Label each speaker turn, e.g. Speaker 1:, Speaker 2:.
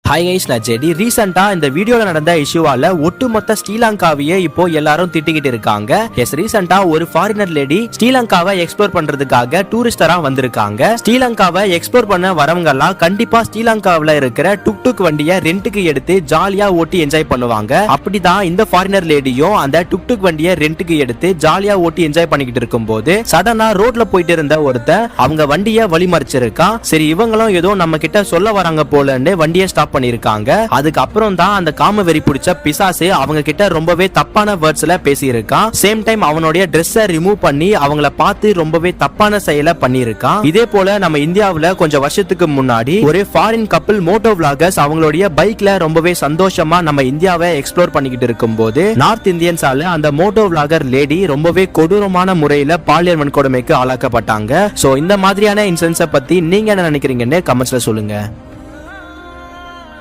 Speaker 1: Hi guys, நான் JD. ரீசெண்டா இந்த வீடியோல நடந்த இஷ்யூவால ஒட்டுமொத்த ஸ்ரீலங்காவையே இப்போ எல்லாரும் திட்டிக்கிட்டு இருக்காங்க. ரீசெண்டா ஒரு ஃபாரினர் லேடி ஸ்ரீலங்காவை எக்ஸ்ப்ளோர் பண்றதுக்காக டூரிஸ்டரா வந்திருக்காங்க. ஸ்ரீலங்காவை எக்ஸ்ப்ளோர் பண்ண வரவங்க எல்லாம் கண்டிப்பா ஸ்ரீலங்காவில இருக்கிற டுக் வண்டியை ரெண்டுக்கு எடுத்து ஜாலியா ஓட்டி என்ஜாய் பண்ணுவாங்க. அப்படிதான் இந்த ஃபாரினர் லேடியும் அந்த டுக் வண்டியை ரெண்டுக்கு எடுத்து ஜாலியா ஓட்டி என்ஜாய் பண்ணிக்கிட்டு இருக்கும் போது சடனா ரோட்ல போயிட்டு இருந்த ஒருத்தர் அவங்க வண்டியை வழிமறிச்சிருக்கான். சரி, இவங்களும் ஏதோ நம்ம கிட்ட சொல்ல வராங்க போலன்னு வண்டியை ஸ்டாப் பண்ணிருக்காங்க. அதுக்கப்புறம் தான் அந்த காம வெறி பிடிச்ச பிசாசு அவங்க கிட்ட ரொம்பவே தப்பான வேர்ட்ஸ்ல பேசியிருக்கான். சேம் டைம் அவனுடைய ட்ரெஸ்ஸை ரிமூவ் பண்ணி அவங்கள பார்த்து ரொம்பவே தப்பான செயலை பண்ணியிருக்கான். இதே போல நம்ம இந்தியாவுல கொஞ்சம் வருஷத்துக்கு முன்னாடி ஒரு ஃபாரின் கப்பிள் மோட்டோ விளாகர்ஸ் அவங்களுடைய பைக்ல ரொம்பவே சந்தோஷமா நம்ம இந்தியாவை எக்ஸ்ப்ளோர் பண்ணிக்கிட்டு இருக்கும் போது நார்த் இந்தியன்ஸால அந்த மோட்டோ விளாகர் லேடி ரொம்பவே கொடூரமான முறையில பாலியல் வன்கொடுமைக்கு ஆளாக்கப்பட்டாங்க. சோ இந்த மாதிரியான இன்சிடென்ட்ஸை பத்தி நீங்க என்ன நினைக்கிறீங்கன்னு கமெண்ட்ஸ்ல சொல்லுங்க.